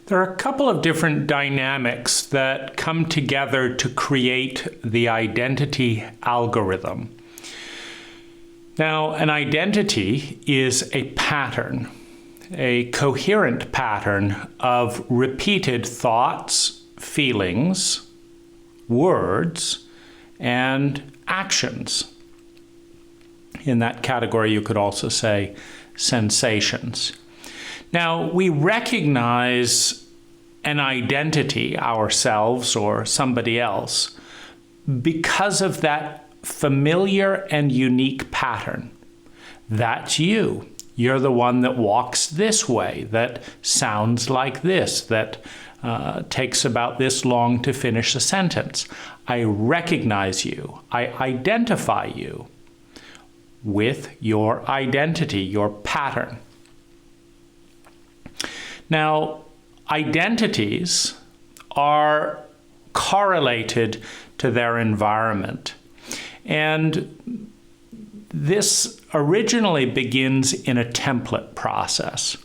There are a couple of different dynamics that come together to create the identity algorithm. Now, an identity is a pattern, a coherent pattern of repeated thoughts, feelings, words, and actions. In that category, you could also say sensations. Now, we recognize an identity, ourselves or somebody else, because of that familiar and unique pattern. That's you. You're the one that walks this way, that sounds like this, that takes about this long to finish a sentence. I recognize you. I identify you with your identity, your pattern. Now, identities are correlated to their environment. And this originally begins in a template process.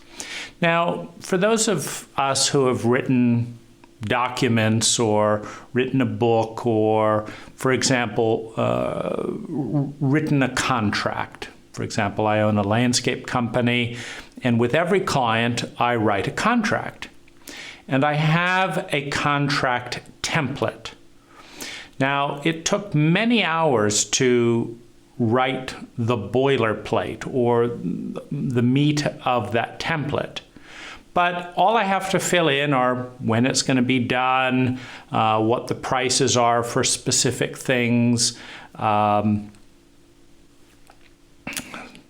Now, for those of us who have written documents or written a book or, for example, written a contract. For example, I own a landscape company, and with every client, I write a contract. And I have a contract template. Now, it took many hours to write the boilerplate or the meat of that template. But all I have to fill in are when it's going to be done, what the prices are for specific things.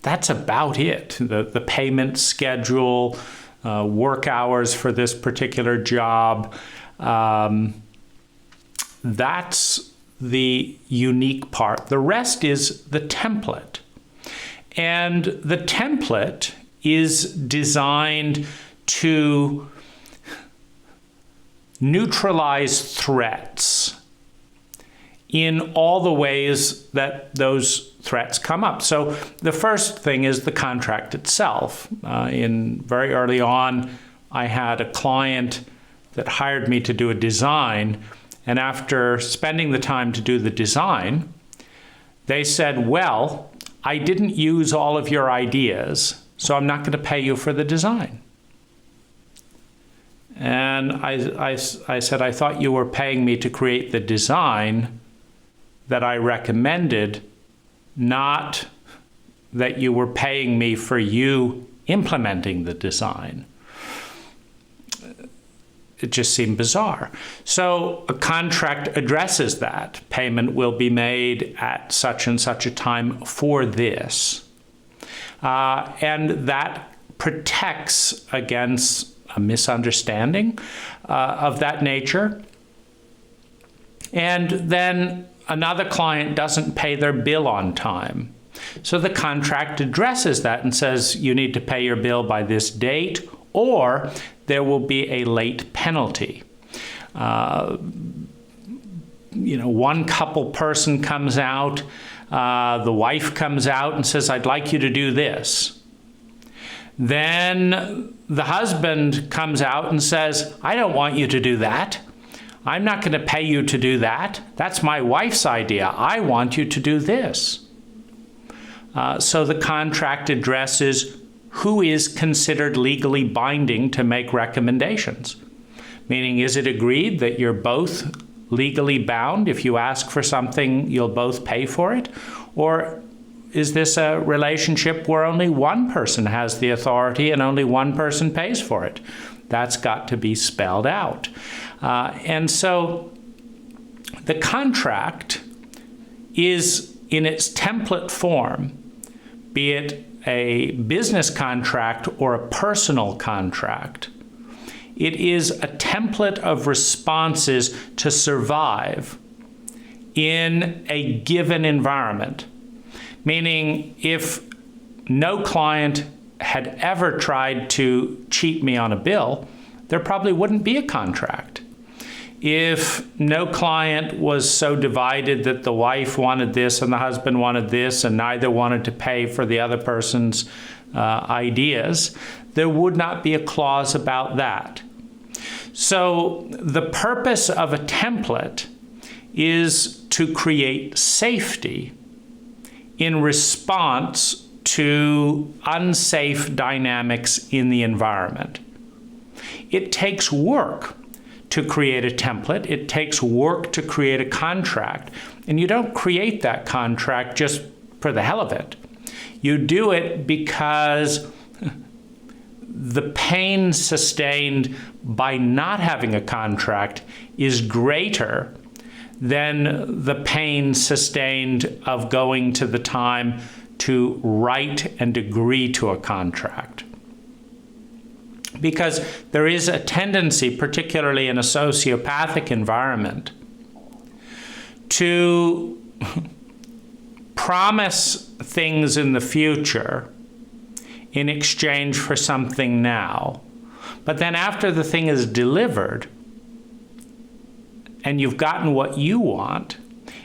That's about it. The payment schedule, work hours for this particular job. That's the unique part. The rest is the template. And the template is designed to neutralize threats in all the ways that those threats come up. So the first thing is the contract itself. Very early on, I had a client that hired me to do a design, and after spending the time to do the design, they said, well, I didn't use all of your ideas, so I'm not going to pay you for the design. And I said, I thought you were paying me to create the design that I recommended, not that you were paying me for you implementing the design. It just seemed bizarre. So a contract addresses that. Payment will be made at such and such a time for this. And that protects against a misunderstanding of that nature. And then another client doesn't pay their bill on time. So the contract addresses that and says you need to pay your bill by this date, or there will be a late penalty. One couple person comes out, the wife comes out and says, I'd like you to do this. Then the husband comes out and says, I don't want you to do that. I'm not going to pay you to do that. That's my wife's idea. I want you to do this. So the contract addresses who is considered legally binding to make recommendations. Meaning, is it agreed that you're both legally bound? If you ask for something, you'll both pay for it? Or is this a relationship where only one person has the authority and only one person pays for it? That's got to be spelled out. And so the contract is in its template form, be it a business contract or a personal contract. It is a template of responses to survive in a given environment. Meaning, if no client had ever tried to cheat me on a bill, there probably wouldn't be a contract. If no client was so divided that the wife wanted this and the husband wanted this and neither wanted to pay for the other person's ideas, there would not be a clause about that. So the purpose of a template is to create safety in response to unsafe dynamics in the environment. It takes work to create a template. It takes work to create a contract. And you don't create that contract just for the hell of it. You do it because the pain sustained by not having a contract is greater than the pain sustained of going to the time to write and agree to a contract. Because there is a tendency, particularly in a sociopathic environment, to promise things in the future in exchange for something now. But then after the thing is delivered and you've gotten what you want,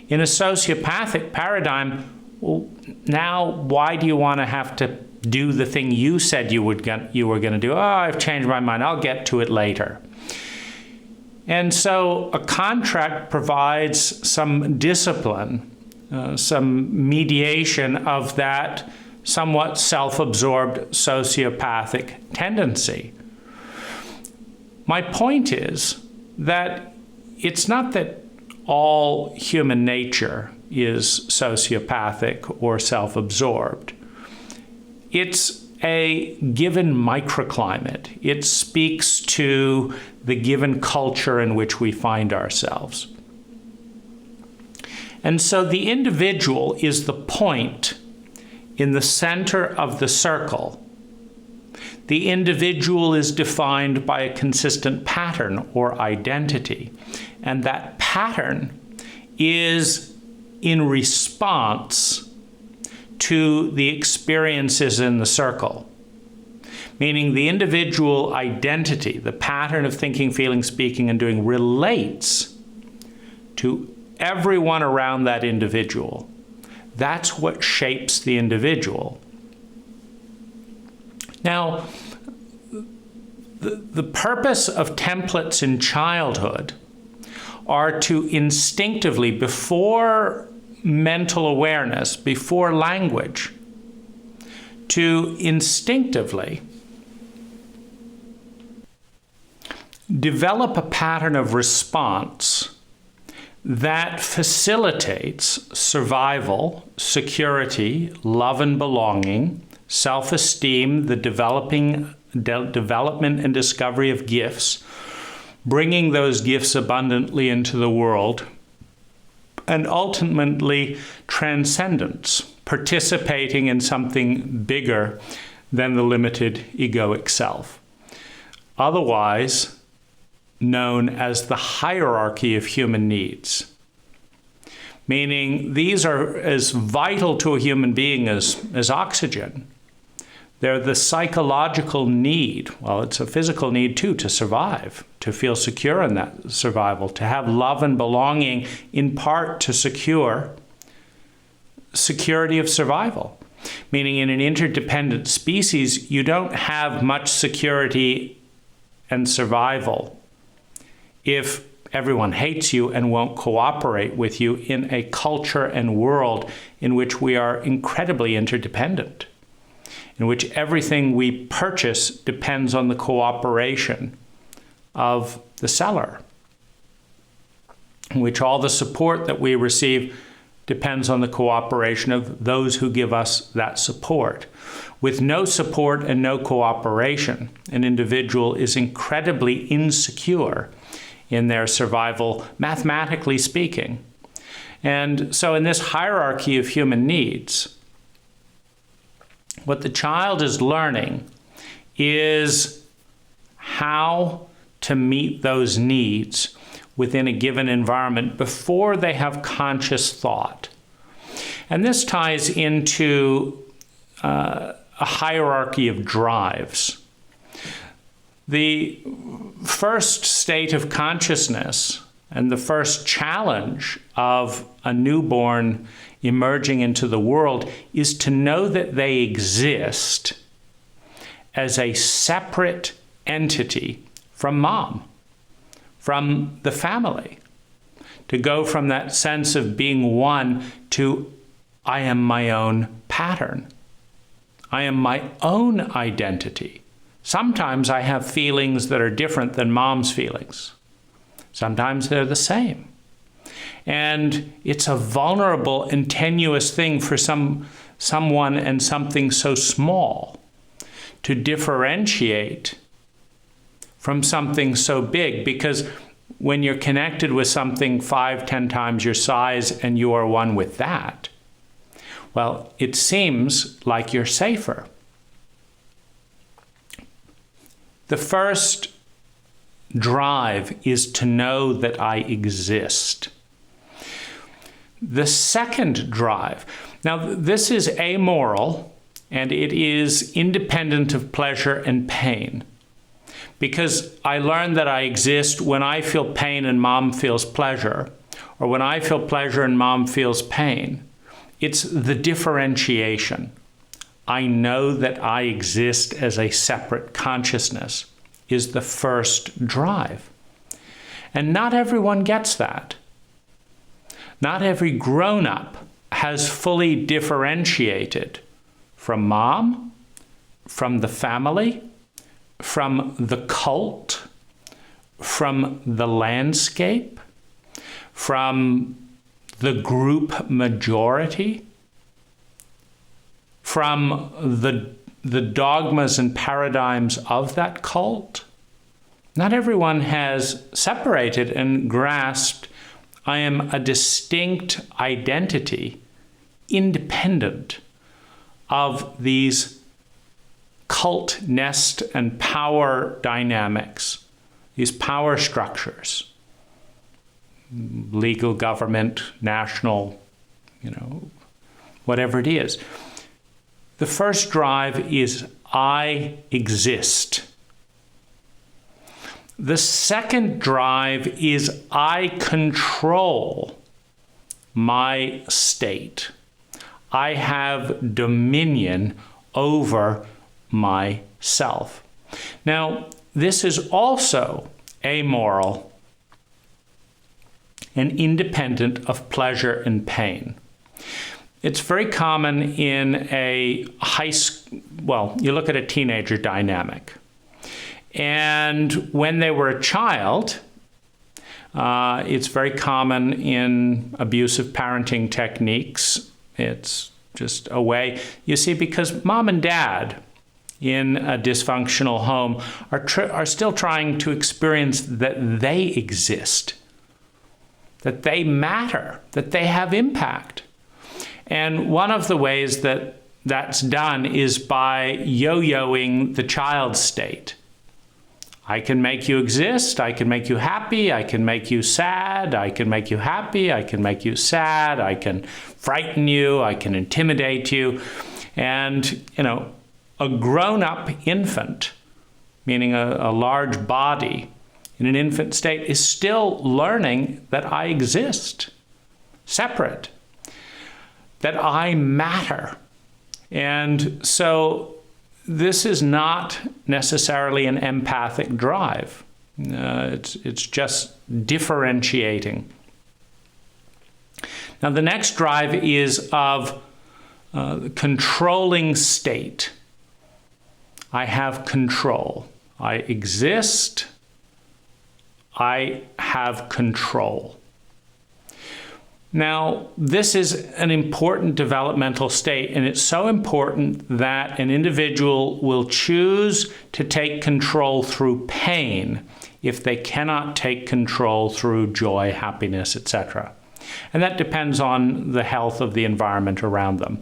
in a sociopathic paradigm, well, now why do you want to have to do the thing you said you were going to do? Oh, I've changed my mind. I'll get to it later. And so a contract provides some discipline, some mediation of that somewhat self-absorbed sociopathic tendency. My point is that it's not that all human nature is sociopathic or self-absorbed. It's a given microclimate. It speaks to the given culture in which we find ourselves. And so the individual is the point in the center of the circle. The individual is defined by a consistent pattern or identity. And that pattern is in response to the experiences in the circle. Meaning the individual identity, the pattern of thinking, feeling, speaking, and doing relates to everyone around that individual. That's what shapes the individual. Now, the purpose of templates in childhood are to instinctively, before mental awareness, before language, to instinctively develop a pattern of response that facilitates survival, security, love and belonging, self-esteem, the development and discovery of gifts, bringing those gifts abundantly into the world, and ultimately transcendence, participating in something bigger than the limited egoic self. Otherwise known as the hierarchy of human needs. Meaning these are as vital to a human being as oxygen. They're the psychological need. Well, it's a physical need too, to survive, to feel secure in that survival, to have love and belonging, in part to secure security of survival. Meaning in an interdependent species, you don't have much security and survival if everyone hates you and won't cooperate with you in a culture and world in which we are incredibly interdependent, in which everything we purchase depends on the cooperation of the seller, in which all the support that we receive depends on the cooperation of those who give us that support. With no support and no cooperation, an individual is incredibly insecure in their survival, mathematically speaking. And so in this hierarchy of human needs, what the child is learning is how to meet those needs within a given environment before they have conscious thought. And this ties into a hierarchy of drives. The first state of consciousness and the first challenge of a newborn emerging into the world is to know that they exist as a separate entity from mom. from the family. To go from that sense of being one to I am my own pattern. I am my own identity. Sometimes I have feelings that are different than mom's feelings. Sometimes they're the same. And it's a vulnerable and tenuous thing for someone and something so small to differentiate from something so big, because when you're connected with something 5, 10 times your size and you are one with that, well, it seems like you're safer. The first drive is to know that I exist. The second drive, now this is amoral and it is independent of pleasure and pain, because I learned that I exist when I feel pain and mom feels pleasure, or when I feel pleasure and mom feels pain. It's the differentiation. I know that I exist as a separate consciousness is the first drive. And not everyone gets that. Not every grown-up has fully differentiated from mom, from the family, from the cult, from the landscape, from the group majority, from the dogmas and paradigms of that cult. Not everyone has separated and grasped, I am a distinct identity, independent of these cult nest and power dynamics, these power structures, legal, government, national, whatever it is. The first drive is I exist. The second drive is I control my state. I have dominion over myself. Now, this is also amoral and independent of pleasure and pain. It's very common in a you look at a teenager dynamic. And when they were a child, it's very common in abusive parenting techniques. It's just a way, you see, because mom and dad in a dysfunctional home are still trying to experience that they exist, that they matter, that they have impact. And one of the ways that that's done is by yo-yoing the child's state. I can make you exist, I can make you happy, I can make you sad, I can make you happy, I can make you sad, I can frighten you, I can intimidate you. And, a grown-up infant, meaning a large body in an infant state, is still learning that I exist, separate, that I matter. And so this is not necessarily an empathic drive. It's just differentiating. Now, the next drive is of controlling state. I have control. I exist. I have control. Now, this is an important developmental state, and it's so important that an individual will choose to take control through pain if they cannot take control through joy, happiness, etc. And that depends on the health of the environment around them.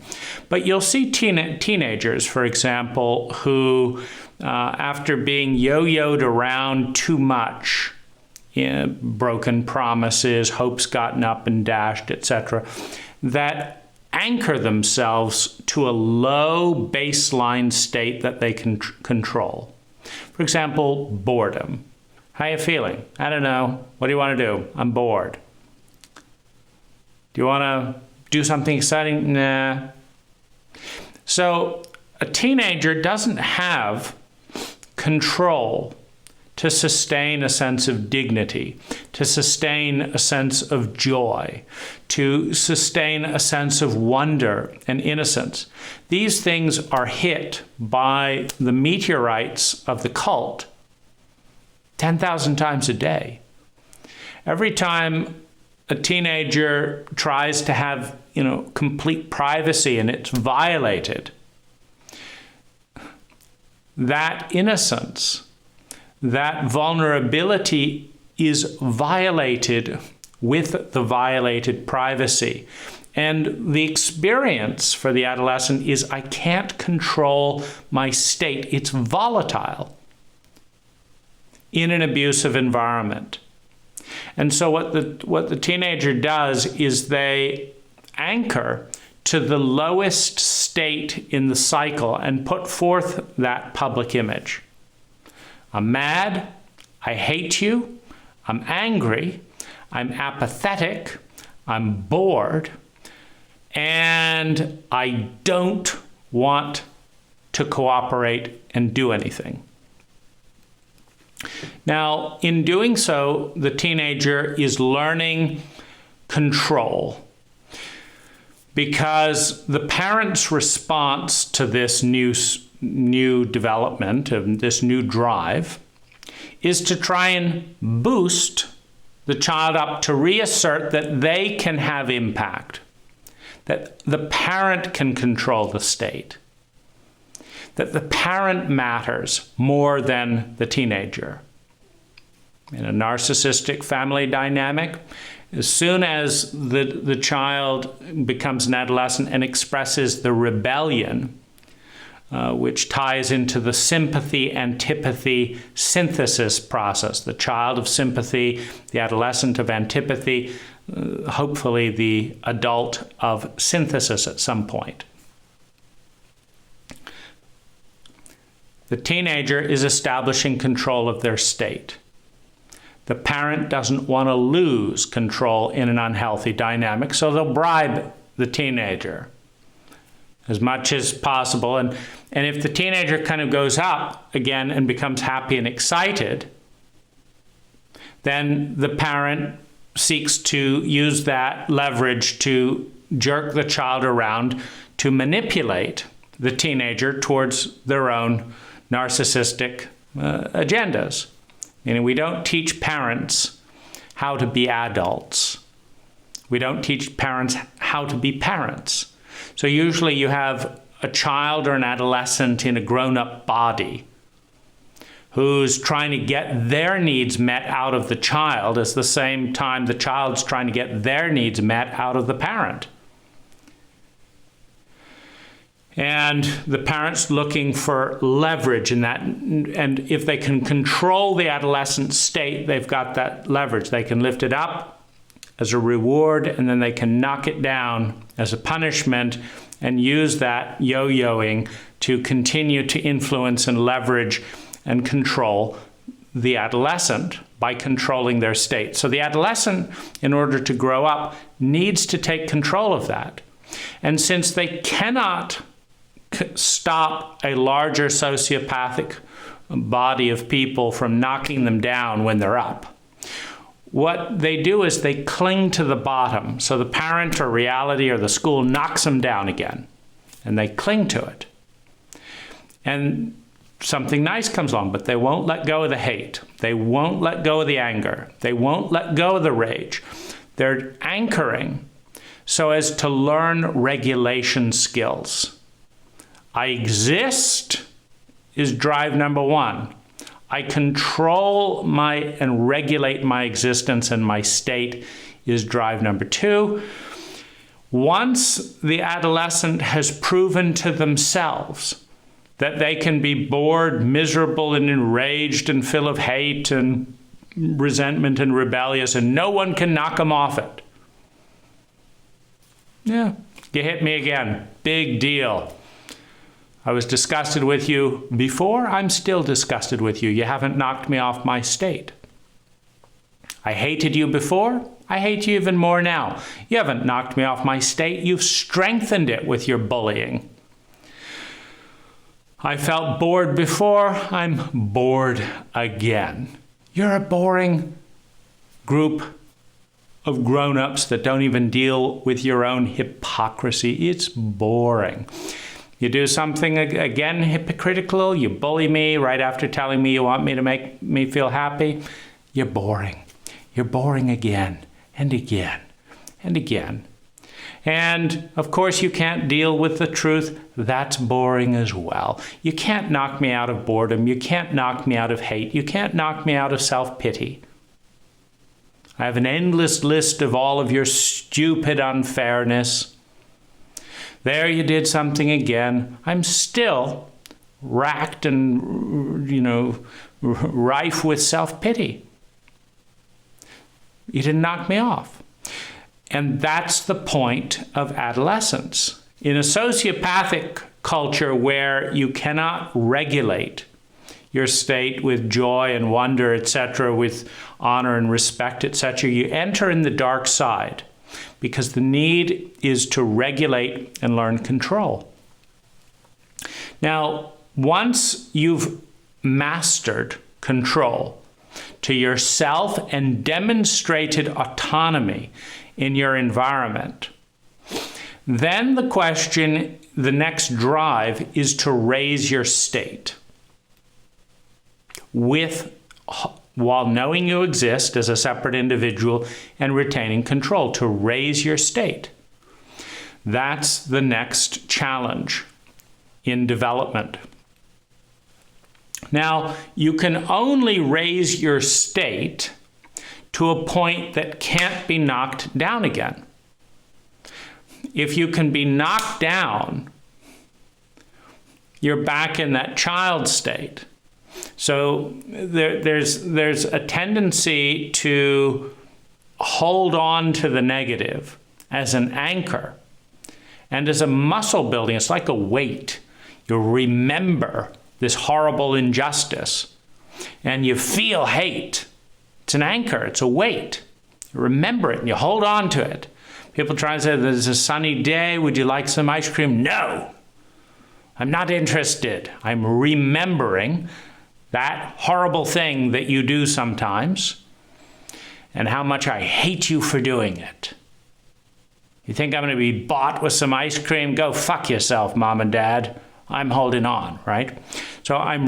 But you'll see teenagers, for example, who, after being yo-yoed around too much, broken promises, hopes gotten up and dashed, etc., that anchor themselves to a low baseline state that they can control. For example, boredom. How are you feeling? I don't know. What do you want to do? I'm bored. Do you want to do something exciting? Nah. So a teenager doesn't have control to to sustain a sense of dignity, to sustain a sense of joy, to sustain a sense of wonder and innocence. These things are hit by the meteorites of the cult 10,000 times a day. Every time a teenager tries to have, complete privacy and it's violated, that innocence, that vulnerability is violated with the violated privacy. And the experience for the adolescent is, I can't control my state. It's volatile in an abusive environment. And so what the teenager does is they anchor to the lowest state in the cycle and put forth that public image. I'm mad, I hate you, I'm angry, I'm apathetic, I'm bored, and I don't want to cooperate and do anything. Now, in doing so, the teenager is learning control, because the parent's response to this new development, of this new drive, is to try and boost the child up to reassert that they can have impact, that the parent can control the state, that the parent matters more than the teenager. In a narcissistic family dynamic, as soon as the child becomes an adolescent and expresses the rebellion, which ties into the sympathy-antipathy synthesis process, the child of sympathy, the adolescent of antipathy, hopefully the adult of synthesis at some point. The teenager is establishing control of their state. The parent doesn't want to lose control in an unhealthy dynamic, so they'll bribe the teenager as much as possible. And if the teenager kind of goes up again and becomes happy and excited, then the parent seeks to use that leverage to jerk the child around to manipulate the teenager towards their own narcissistic agendas. Meaning, we don't teach parents how to be adults. We don't teach parents how to be parents. So usually you have a child or an adolescent in a grown-up body who's trying to get their needs met out of the child at the same time the child's trying to get their needs met out of the parent. And the parent's looking for leverage in that. And if they can control the adolescent state, they've got that leverage. They can lift it up as a reward, and then they can knock it down as a punishment and use that yo-yoing to continue to influence and leverage and control the adolescent by controlling their state. So the adolescent, in order to grow up, needs to take control of that. And since they cannot stop a larger sociopathic body of people from knocking them down when they're up, what they do is they cling to the bottom. So the parent or reality or the school knocks them down again, and they cling to it. And something nice comes along, but they won't let go of the hate. They won't let go of the anger. They won't let go of the rage. They're anchoring so as to learn regulation skills. I exist is drive number one. I control and regulate my existence and my state is drive number two. Once the adolescent has proven to themselves that they can be bored, miserable, and enraged and full of hate and resentment and rebellious, and no one can knock them off it. Yeah, you hit me again. Big deal. I was disgusted with you before. I'm still disgusted with you. You haven't knocked me off my state. I hated you before. I hate you even more now. You haven't knocked me off my state. You've strengthened it with your bullying. I felt bored before, I'm bored again. You're a boring group of grown-ups that don't even deal with your own hypocrisy. It's boring. You do something again hypocritical, you bully me right after telling me you want me to make me feel happy. You're boring. You're boring again and again and again. And of course you can't deal with the truth. That's boring as well. You can't knock me out of boredom. You can't knock me out of hate. You can't knock me out of self-pity. I have an endless list of all of your stupid unfairness. There you did something again. I'm still racked and, rife with self-pity. You didn't knock me off. And that's the point of adolescence. In a sociopathic culture where you cannot regulate your state with joy and wonder, etc., with honor and respect, etc., you enter in the dark side because the need is to regulate and learn control. Now, once you've mastered control to yourself and demonstrated autonomy in your environment, then the next drive is to raise your state while knowing you exist as a separate individual and retaining control, to raise your state. That's the next challenge in development. Now, you can only raise your state to a point that can't be knocked down again. If you can be knocked down, you're back in that child state. So there's a tendency to hold on to the negative as an anchor and as a muscle building. It's like a weight. You remember this horrible injustice and you feel hate. It's an anchor. It's a weight. You remember it and you hold on to it. People try and say, there's a sunny day. Would you like some ice cream? No, I'm not interested. I'm remembering that horrible thing that you do sometimes and how much I hate you for doing it. You think I'm going to be bought with some ice cream? Go fuck yourself, Mom and Dad. I'm holding on, right? So I'm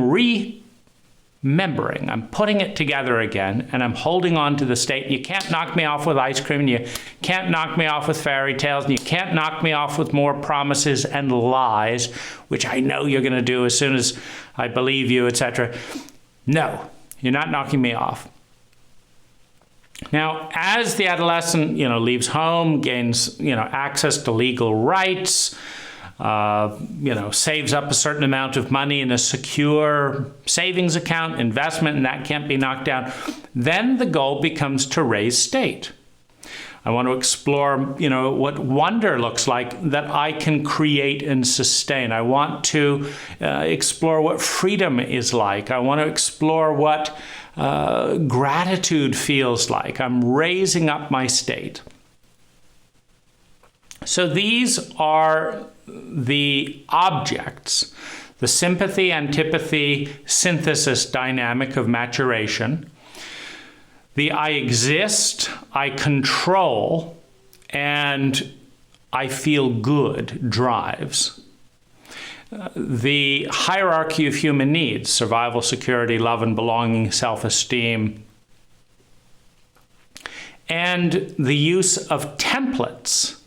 remembering, I'm putting it together again, and I'm holding on to the state. You can't knock me off with ice cream, and you can't knock me off with fairy tales, and you can't knock me off with more promises and lies, which I know you're going to do as soon as I believe you, etc. No, you're not knocking me off. Now, as the adolescent, leaves home, gains, access to legal rights, saves up a certain amount of money in a secure savings account, investment, and that can't be knocked down, then the goal becomes to raise state. I want to explore, what wonder looks like that I can create and sustain. I want to explore what freedom is like. I want to explore what gratitude feels like. I'm raising up my state. So these are the objects, the sympathy, antipathy, synthesis dynamic of maturation. The I exist, I control, and I feel good drives. The hierarchy of human needs, survival, security, love and belonging, self-esteem, and the use of templates.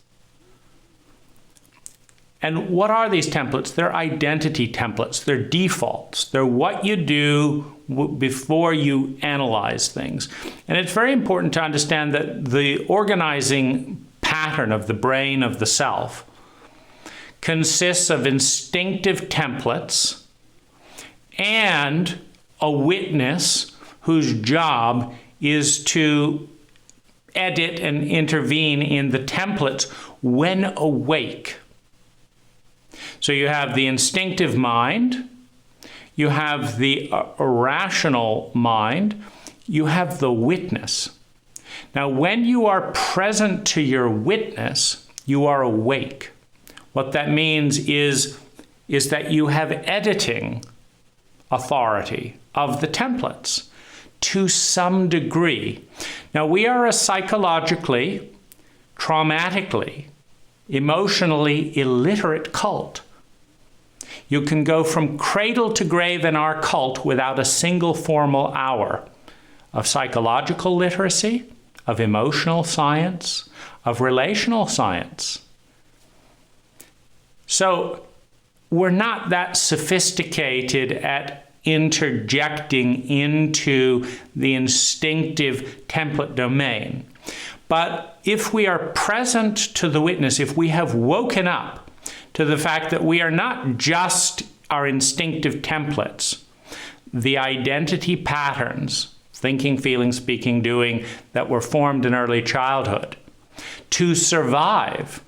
And what are these templates? They're identity templates. They're defaults. They're what you do before you analyze things. And it's very important to understand that the organizing pattern of the brain of the self consists of instinctive templates and a witness whose job is to edit and intervene in the templates when awake. So you have the instinctive mind, you have the irrational mind, you have the witness. Now, when you are present to your witness, you are awake. What that means is is that you have editing authority of the templates to some degree. Now, we are a psychologically, traumatically, emotionally illiterate cult. You can go from cradle to grave in our cult without a single formal hour of psychological literacy, of emotional science, of relational science. So we're not that sophisticated at interjecting into the instinctive template domain. But if we are present to the witness, if we have woken up to the fact that we are not just our instinctive templates, the identity patterns, thinking, feeling, speaking, doing, that were formed in early childhood, to survive,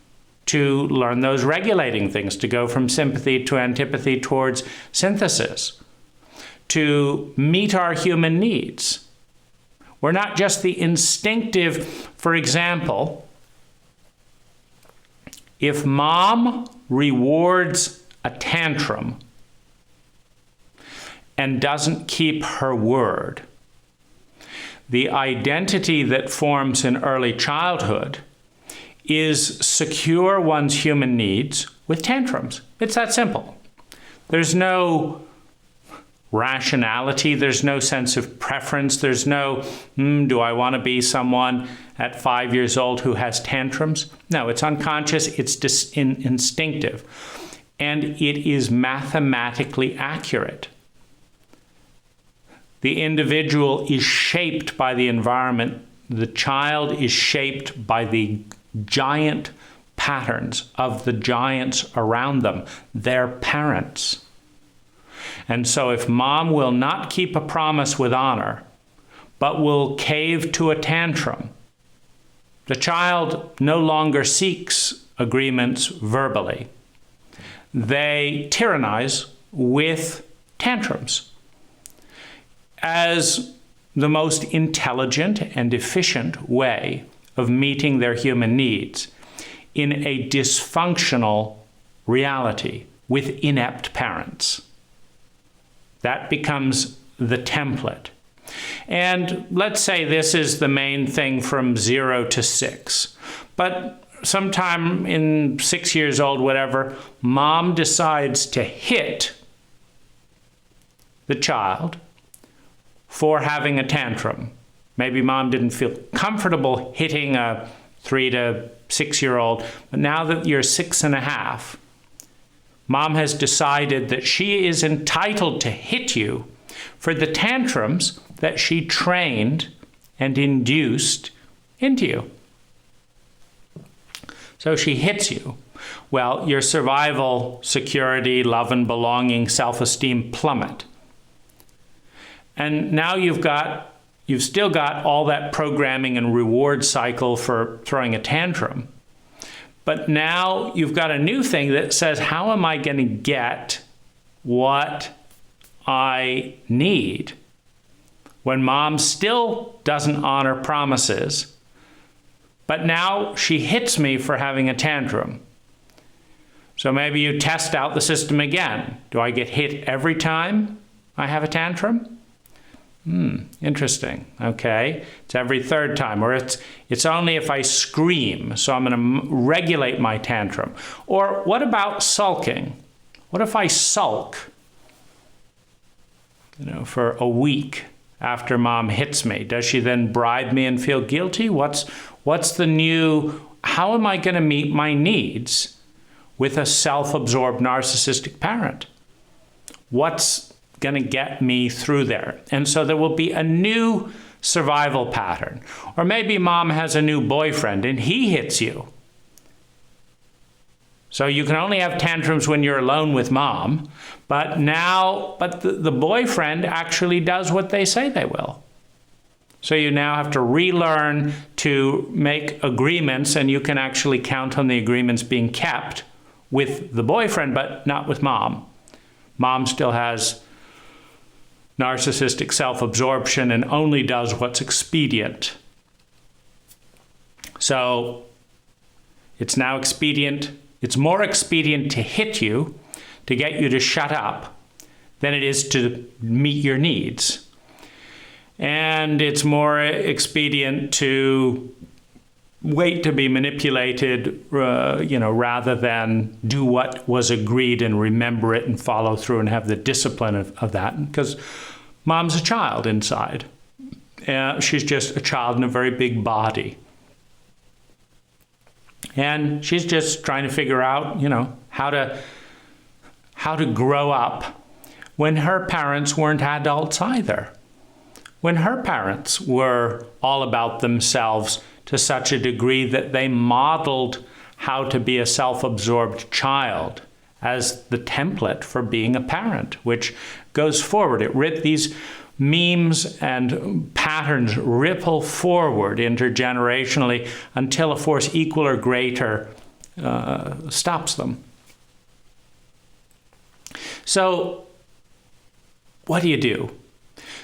to learn those regulating things, to go from sympathy to antipathy towards synthesis, to meet our human needs. We're not just the instinctive. For example, if mom rewards a tantrum and doesn't keep her word, the identity that forms in early childhood is secure one's human needs with tantrums. It's that simple. There's no rationality, there's no sense of preference, there's no, do I want to be someone at 5 years old who has tantrums? No, it's unconscious, it's instinctive, and it is mathematically accurate. The individual is shaped by the environment. The child is shaped by the giant patterns of the giants around them, their parents. And so if mom will not keep a promise with honor, but will cave to a tantrum, the child no longer seeks agreements verbally. They tyrannize with tantrums as the most intelligent and efficient way of meeting their human needs in a dysfunctional reality with inept parents. That becomes the template. And let's say this is the main thing from 0 to 6. But sometime in 6 years old, whatever, mom decides to hit the child for having a tantrum. Maybe mom didn't feel comfortable hitting a 3 to 6 year old, but now that you're 6.5, mom has decided that she is entitled to hit you for the tantrums that she trained and induced into you. So she hits you. Well, your survival, security, love and belonging, self-esteem plummet. And now you've still got all that programming and reward cycle for throwing a tantrum. But now you've got a new thing that says, how am I going to get what I need when mom still doesn't honor promises, but now she hits me for having a tantrum? So maybe you test out the system again. Do I get hit every time I have a tantrum? Interesting. Okay. It's every third time, or it's only if I scream, so I'm going to regulate my tantrum. Or what about sulking? What if I sulk, for a week after mom hits me? Does she then bribe me and feel guilty? What's the new, how am I going to meet my needs with a self-absorbed narcissistic parent? What's going to get me through there? And so there will be a new survival pattern. Or maybe mom has a new boyfriend and he hits you. So you can only have tantrums when you're alone with mom, but the boyfriend actually does what they say they will. So you now have to relearn to make agreements, and you can actually count on the agreements being kept with the boyfriend, but not with mom. Mom still has narcissistic self-absorption and only does what's expedient. So it's now expedient. It's more expedient to hit you to get you to shut up than it is to meet your needs. And it's more expedient to wait to be manipulated, rather than do what was agreed and remember it and follow through and have the discipline of that. Because mom's a child inside. She's just a child in a very big body. And she's just trying to figure out, how to grow up when her parents weren't adults either. When her parents were all about themselves to such a degree that they modeled how to be a self-absorbed child as the template for being a parent, which goes forward. These memes and patterns ripple forward intergenerationally until a force equal or greater stops them. So what do?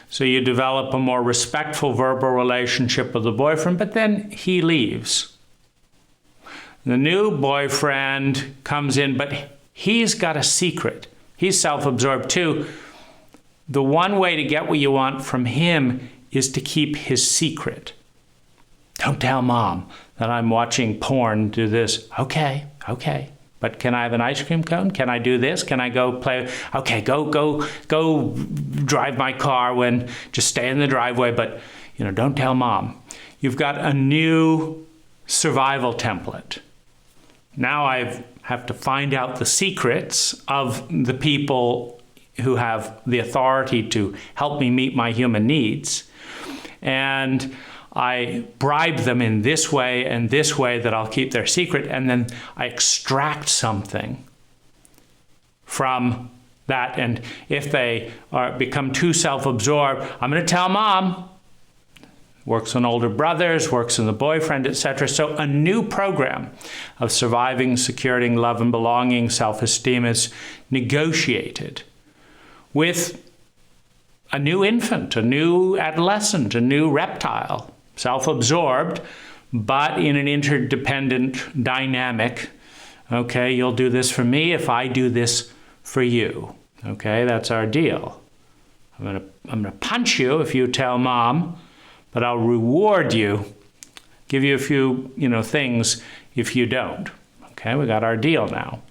So you develop a more respectful verbal relationship with the boyfriend, but then he leaves. The new boyfriend comes in, but he's got a secret. He's self-absorbed too. The one way to get what you want from him is to keep his secret. Don't tell mom that I'm watching porn, do this. Okay. But can I have an ice cream cone? Can I do this? Can I go play? Okay, go drive my car just stay in the driveway, but don't tell mom. You've got a new survival template. Now I have to find out the secrets of the people who have the authority to help me meet my human needs. And I bribe them in this way and this way that I'll keep their secret, and then I extract something from that. And if they become too self-absorbed, I'm going to tell mom. Works on older brothers, works on the boyfriend, etc. So a new program of surviving, securing, love and belonging, self-esteem is negotiated with a new infant, a new adolescent, a new reptile. Self-absorbed, but in an interdependent dynamic. Okay, you'll do this for me if I do this for you. Okay, that's our deal. I'm gonna punch you if you tell mom, but I'll reward you, give you a few, things if you don't. Okay, we got our deal now.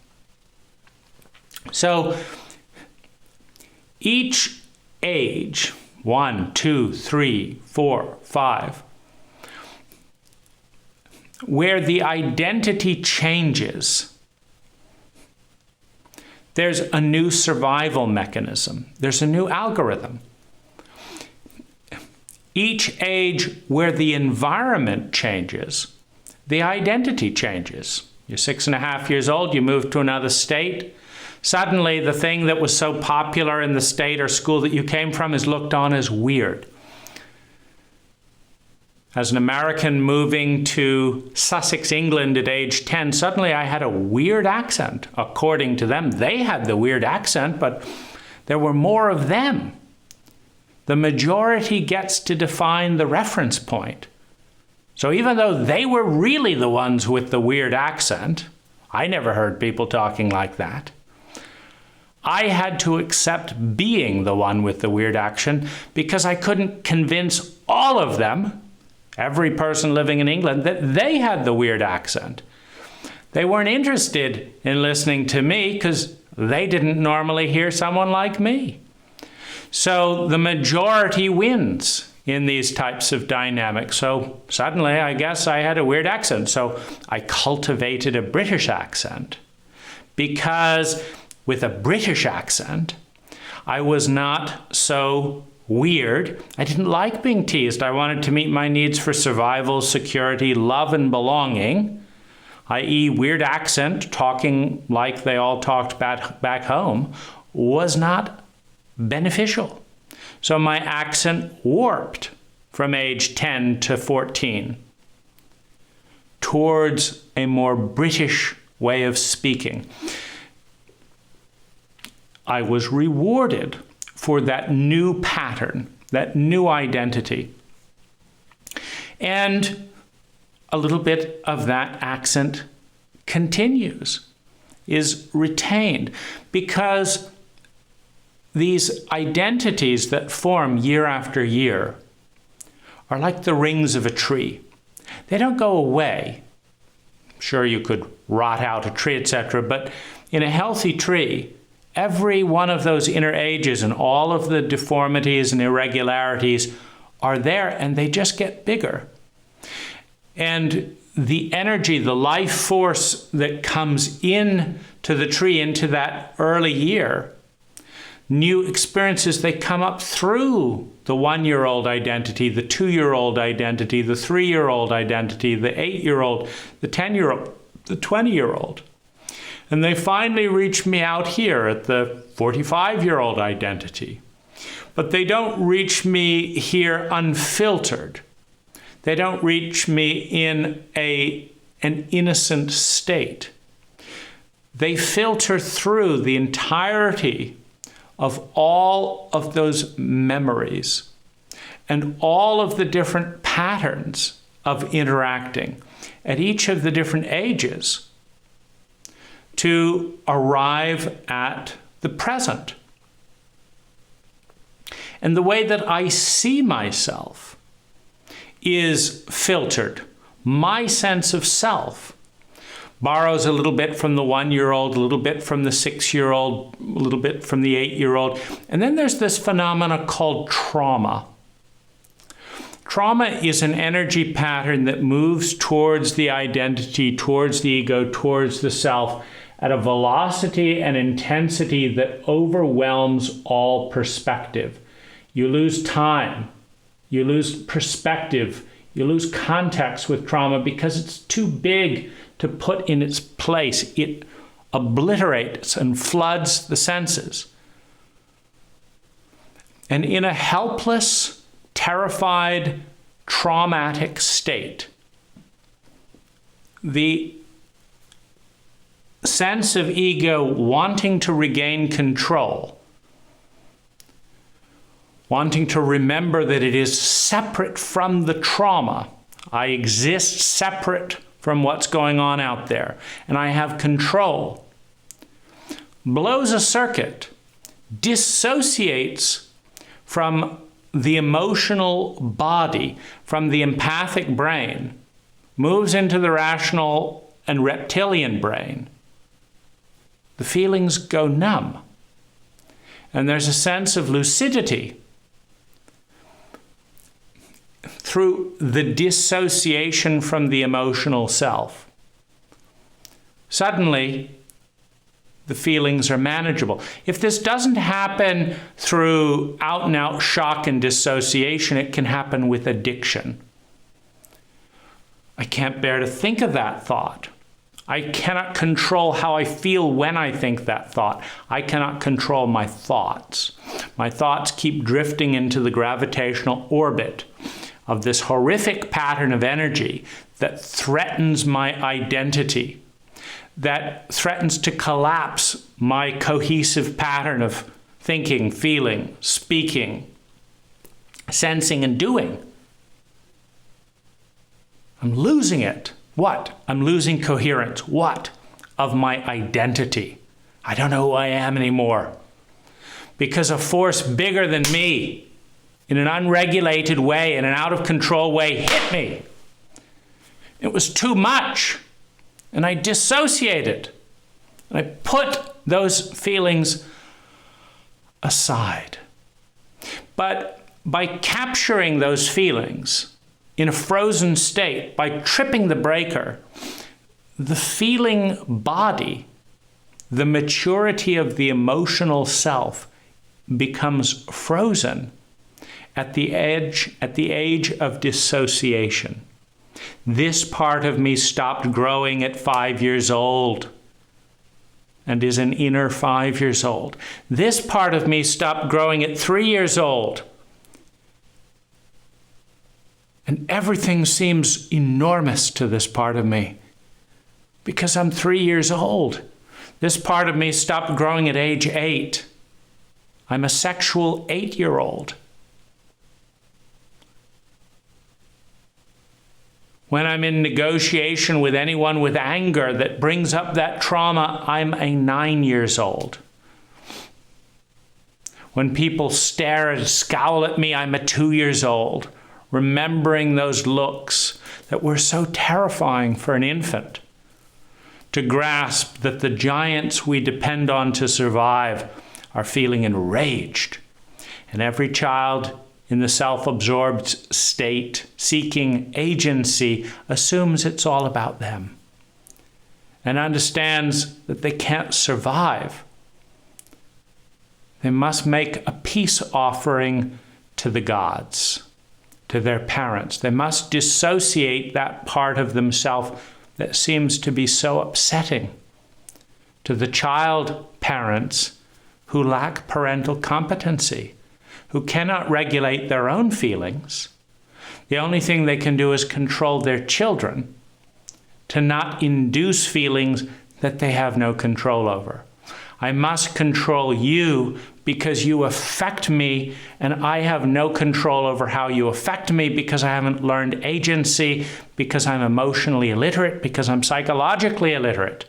So each age, 1, 2, 3, 4, 5, where the identity changes, there's a new survival mechanism. There's a new algorithm. Each age where the environment changes, the identity changes. You're 6.5 years old, you move to another state. Suddenly, the thing that was so popular in the state or school that you came from is looked on as weird. As an American moving to Sussex, England at age 10, suddenly I had a weird accent. According to them, they had the weird accent, but there were more of them. The majority gets to define the reference point. So even though they were really the ones with the weird accent, I never heard people talking like that. I had to accept being the one with the weird accent because I couldn't convince all of them, every person living in England, that they had the weird accent. They weren't interested in listening to me because they didn't normally hear someone like me. So the majority wins in these types of dynamics. So suddenly, I guess I had a weird accent. So I cultivated a British accent because with a British accent, I was not so weird. I didn't like being teased. I wanted to meet my needs for survival, security, love, and belonging, i.e. weird accent, talking like they all talked back home, was not beneficial. So my accent warped from age 10 to 14 towards a more British way of speaking. I was rewarded for that new pattern, that new identity. And a little bit of that accent continues. is retained, because these identities that form year after year are like the rings of a tree. They don't go away. Sure, you could rot out a tree, etc., but in a healthy tree, every one of those inner ages and all of the deformities and irregularities are there, and they just get bigger. And the energy, the life force that comes in to the tree, into that early year, new experiences, they come up through the 1-year-old identity, the 2-year-old identity, the 3-year-old identity, the 8-year-old, the 10-year-old, the 20-year-old. And they finally reach me out here at the 45-year-old identity. But they don't reach me here unfiltered. They don't reach me in an innocent state. They filter through the entirety of all of those memories and all of the different patterns of interacting at each of the different ages to arrive at the present. And the way that I see myself is filtered. My sense of self borrows a little bit from the 1-year-old, a little bit from the 6-year-old, a little bit from the 8-year-old. And then there's this phenomena called trauma. Trauma is an energy pattern that moves towards the identity, towards the ego, towards the self at a velocity and intensity that overwhelms all perspective. You lose time. You lose perspective, you lose context with trauma because it's too big to put in its place. It obliterates and floods the senses. And in a helpless, terrified, traumatic state, the sense of ego wanting to regain control, wanting to remember that it is separate from the trauma. I exist separate from what's going on out there, and I have control. Blows a circuit, dissociates from the emotional body, from the empathic brain, moves into the rational and reptilian brain. The feelings go numb, and there's a sense of lucidity through the dissociation from the emotional self. Suddenly, the feelings are manageable. If this doesn't happen through out-and-out shock and dissociation, it can happen with addiction. I can't bear to think of that thought. I cannot control how I feel when I think that thought. I cannot control my thoughts. My thoughts keep drifting into the gravitational orbit of this horrific pattern of energy that threatens my identity, that threatens to collapse my cohesive pattern of thinking, feeling, speaking, sensing, and doing. I'm losing it. What? I'm losing coherence. What? Of my identity. I don't know who I am anymore. Because a force bigger than me, in an unregulated way, in an out-of-control way, hit me. It was too much. And I dissociated. And I put those feelings aside. But by capturing those feelings in a frozen state, by tripping the breaker, the feeling body, the maturity of the emotional self becomes frozen at the age of dissociation. This part of me stopped growing at 5 years old and is an inner 5 years old. This part of me stopped growing at 3 years old. And everything seems enormous to this part of me because I'm 3 years old. This part of me stopped growing at age 8. I'm a sexual 8-year-old. When I'm in negotiation with anyone with anger that brings up that trauma, I'm a 9 years old. When people stare and scowl at me, I'm a 2 years old, remembering those looks that were so terrifying for an infant. To grasp that the giants we depend on to survive are feeling enraged. And every child in the self-absorbed state seeking agency assumes it's all about them and understands that they can't survive. They must make a peace offering to the gods, to their parents. They must dissociate that part of themselves that seems to be so upsetting to the child parents who lack parental competency, who cannot regulate their own feelings. The only thing they can do is control their children to not induce feelings that they have no control over. I must control you because you affect me, and I have no control over how you affect me because I haven't learned agency, because I'm emotionally illiterate, because I'm psychologically illiterate.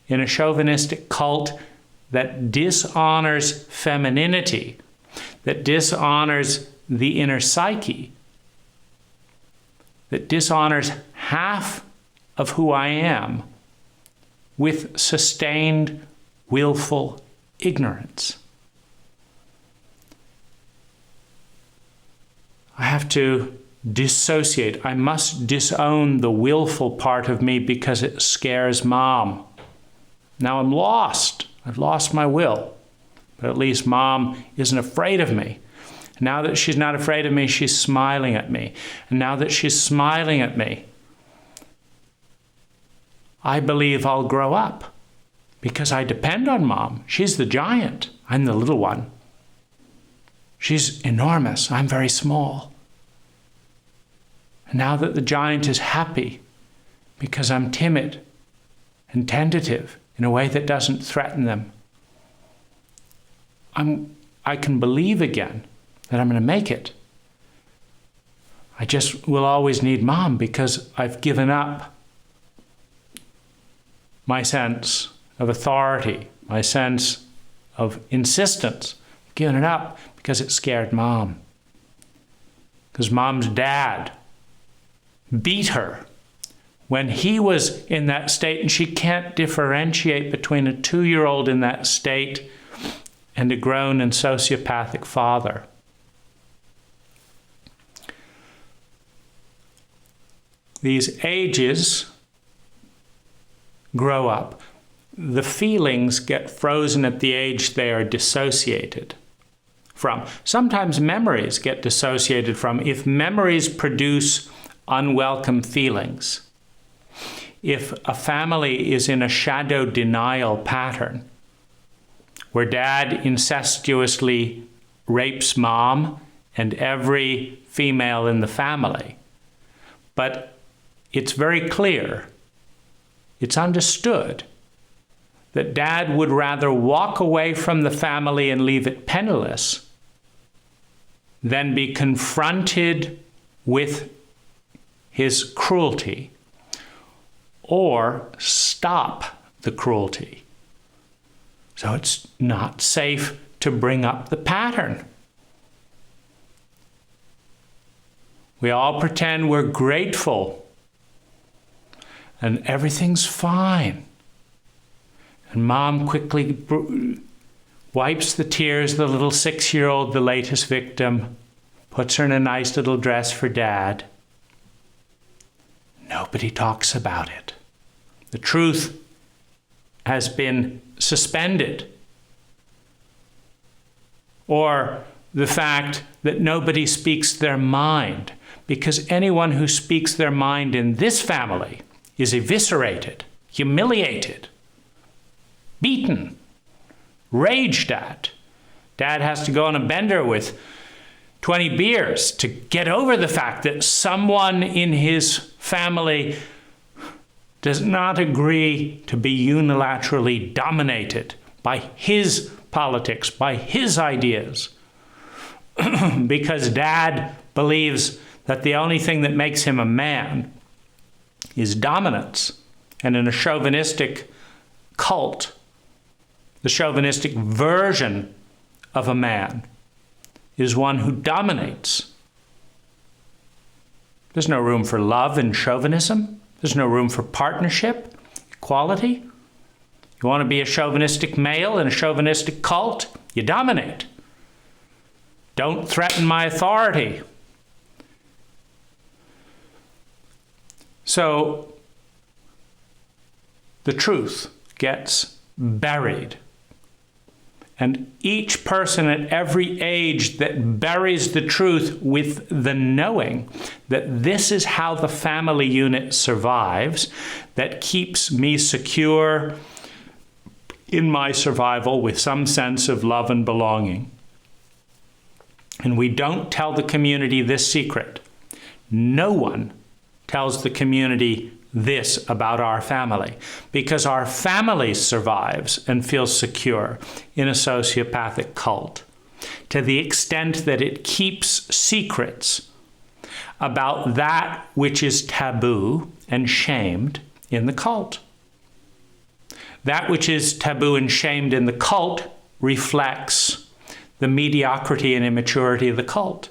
In a chauvinistic cult that dishonors femininity, that dishonors the inner psyche, that dishonors half of who I am with sustained, willful ignorance. I have to dissociate. I must disown the willful part of me because it scares Mom. Now I'm lost. I've lost my will. But at least Mom isn't afraid of me. Now that she's not afraid of me, she's smiling at me. And now that she's smiling at me, I believe I'll grow up because I depend on Mom. She's the giant. I'm the little one. She's enormous. I'm very small. And now that the giant is happy because I'm timid and tentative in a way that doesn't threaten them, I can believe again that I'm going to make it. I just will always need Mom because I've given up my sense of authority, my sense of insistence. I've given it up because it scared Mom. Because Mom's dad beat her when he was in that state, and she can't differentiate between a 2-year-old in that state and a grown and sociopathic father. These ages grow up. The feelings get frozen at the age they are dissociated from. Sometimes memories get dissociated from. If memories produce unwelcome feelings, if a family is in a shadow denial pattern, where Dad incestuously rapes Mom and every female in the family, but it's very clear, it's understood that Dad would rather walk away from the family and leave it penniless than be confronted with his cruelty or stop the cruelty. So it's not safe to bring up the pattern. We all pretend we're grateful and everything's fine. And Mom quickly wipes the tears of the little 6-year-old, the latest victim, puts her in a nice little dress for Dad. Nobody talks about it. The truth has been suspended. Or the fact that nobody speaks their mind, because anyone who speaks their mind in this family is eviscerated, humiliated, beaten, raged at. Dad has to go on a bender with 20 beers to get over the fact that someone in his family does not agree to be unilaterally dominated by his politics, by his ideas, because Dad believes that the only thing that makes him a man is dominance. And in a chauvinistic cult, the chauvinistic version of a man is one who dominates. There's no room for love in chauvinism. There's no room for partnership, equality. You want to be a chauvinistic male in a chauvinistic cult? You dominate. Don't threaten my authority. So the truth gets buried. And each person at every age that buries the truth with the knowing that this is how the family unit survives, that keeps me secure in my survival with some sense of love and belonging. And we don't tell the community this secret. No one tells the community this about our family, because our family survives and feels secure in a sociopathic cult to the extent that it keeps secrets about that which is taboo and shamed in the cult. That which is taboo and shamed in the cult reflects the mediocrity and immaturity of the cult.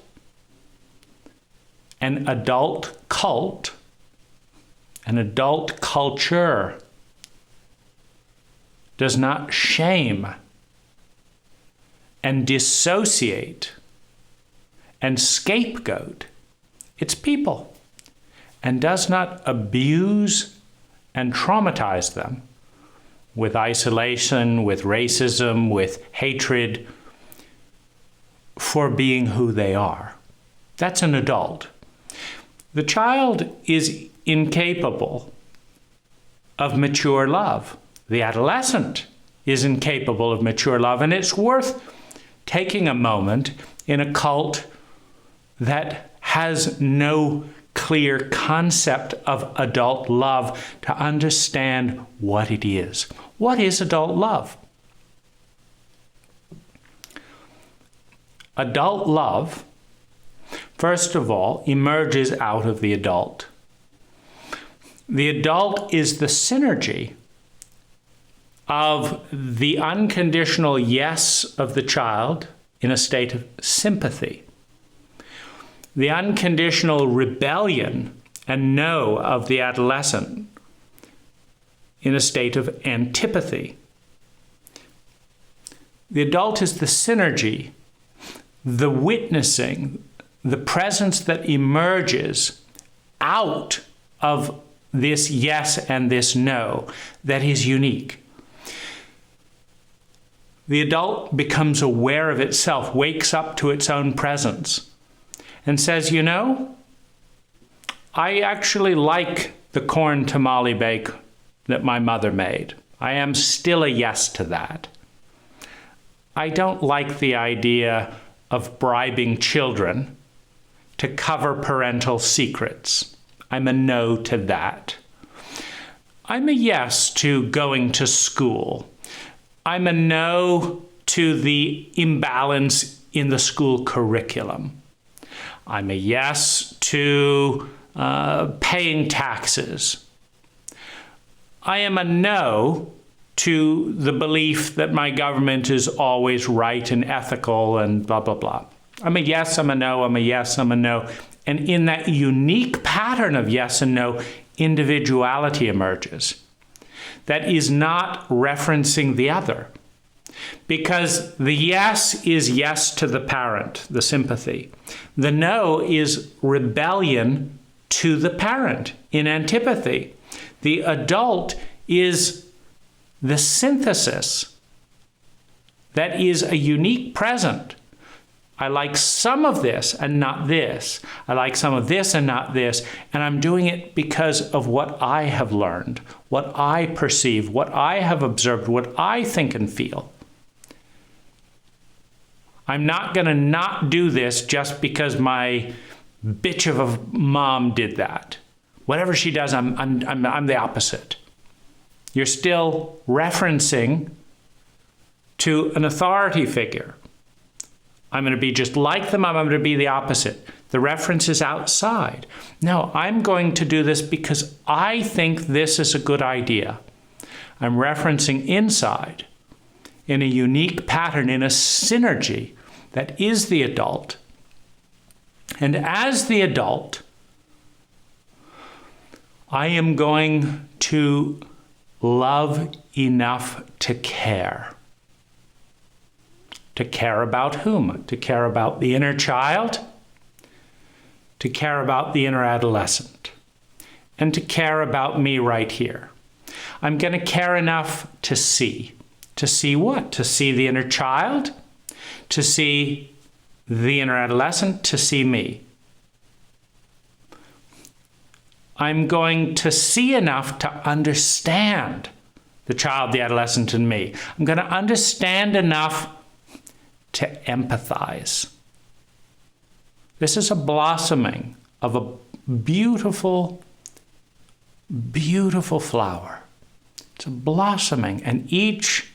An adult cult, an adult culture, does not shame and dissociate and scapegoat its people, and does not abuse and traumatize them with isolation, with racism, with hatred for being who they are. That's an adult. The child is incapable of mature love. The adolescent is incapable of mature love, and it's worth taking a moment in a cult that has no clear concept of adult love to understand what it is. What is adult love? Adult love, first of all, emerges out of the adult. The adult is the synergy of the unconditional yes of the child in a state of sympathy, the unconditional rebellion and no of the adolescent in a state of antipathy. The adult is the synergy, the witnessing, the presence that emerges out of this yes and this no that is unique. The adult becomes aware of itself, wakes up to its own presence, and says, you know, I actually like the corn tamale bake that my mother made. I am still a yes to that. I don't like the idea of bribing children to cover parental secrets. I'm a no to that. I'm a yes to going to school. I'm a no to the imbalance in the school curriculum. I'm a yes to paying taxes. I am a no to the belief that my government is always right and ethical and blah, blah, blah. I'm a yes, I'm a no, I'm a yes, I'm a no. And in that unique pattern of yes and no, individuality emerges. That is not referencing the other. Because the yes is yes to the parent, the sympathy. The no is rebellion to the parent in antipathy. The adult is the synthesis that is a unique present. I like some of this and not this. I like some of this and not this. And I'm doing it because of what I have learned, what I perceive, what I have observed, what I think and feel. I'm not going to not do this just because my bitch of a mom did that. Whatever she does, I'm the opposite. You're still referencing to an authority figure. I'm going to be just like them, I'm going to be the opposite. The reference is outside. No, I'm going to do this because I think this is a good idea. I'm referencing inside in a unique pattern, in a synergy that is the adult. And as the adult, I am going to love enough to care. To care about whom? To care about the inner child, to care about the inner adolescent, and to care about me right here. I'm going to care enough to see. To see what? To see the inner child, to see the inner adolescent, to see me. I'm going to see enough to understand the child, the adolescent, and me. I'm going to understand enough to empathize. This is a blossoming of a beautiful, beautiful flower. It's a blossoming, and each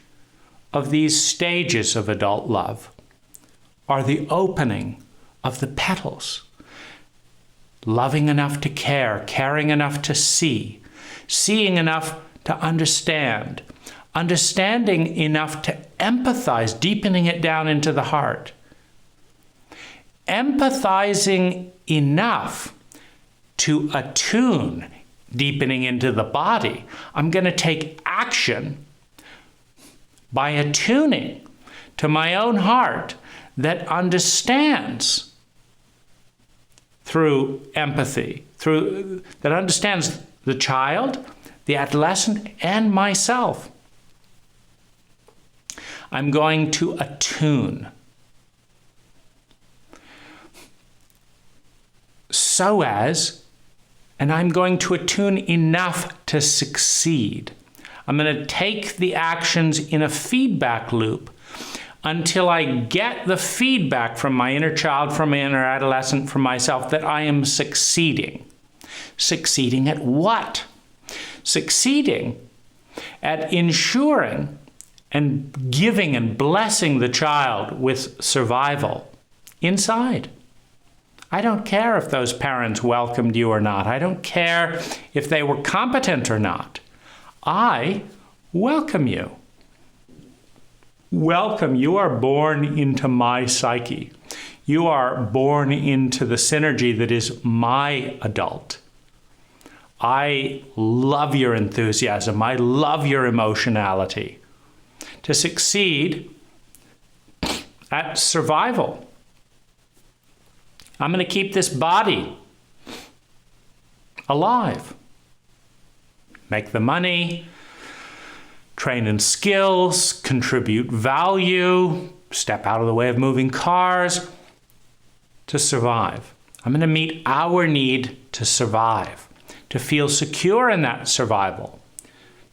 of these stages of adult love are the opening of the petals. Loving enough to care, caring enough to see, seeing enough to understand, understanding enough to empathize, deepening it down into the heart. Empathizing enough to attune, deepening into the body. I'm going to take action by attuning to my own heart that understands through empathy, that understands the child, the adolescent, and myself. I'm going to attune and I'm going to attune enough to succeed. I'm going to take the actions in a feedback loop until I get the feedback from my inner child, from my inner adolescent, from myself, that I am succeeding. Succeeding at what? Succeeding at ensuring and giving and blessing the child with survival inside. I don't care if those parents welcomed you or not. I don't care if they were competent or not. I welcome you. Welcome, you are born into my psyche. You are born into the synergy that is my adult. I love your enthusiasm. I love your emotionality. To succeed at survival, I'm going to keep this body alive. Make the money, train in skills, contribute value, step out of the way of moving cars to survive. I'm going to meet our need to survive, to feel secure in that survival,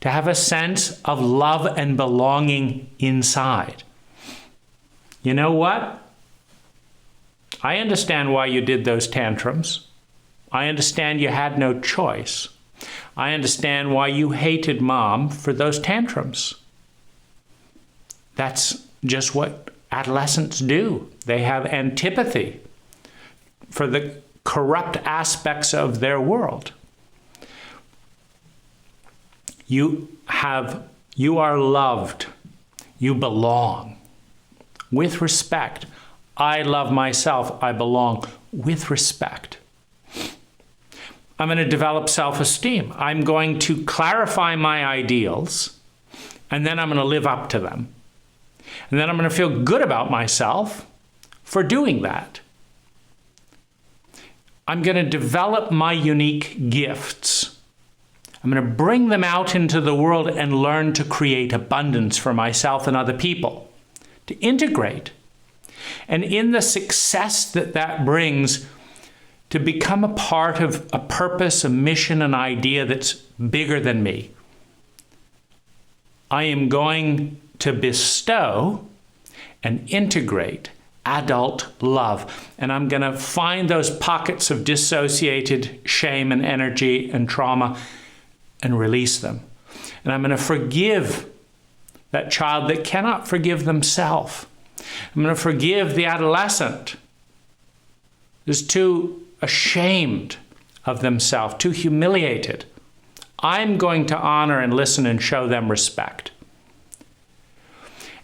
to have a sense of love and belonging inside. You know what? I understand why you did those tantrums. I understand you had no choice. I understand why you hated Mom for those tantrums. That's just what adolescents do. They have antipathy for the corrupt aspects of their world. You are loved. You belong with respect. I love myself. I belong with respect. I'm going to develop self-esteem. I'm going to clarify my ideals, and then I'm going to live up to them. And then I'm going to feel good about myself for doing that. I'm going to develop my unique gifts. I'm going to bring them out into the world and learn to create abundance for myself and other people, to integrate. And in the success that that brings, to become a part of a purpose, a mission, an idea that's bigger than me. I am going to bestow and integrate adult love. And I'm going to find those pockets of dissociated shame and energy and trauma and release them. And I'm going to forgive that child that cannot forgive themselves. I'm going to forgive the adolescent is too ashamed of themselves, too humiliated. I'm going to honor and listen and show them respect.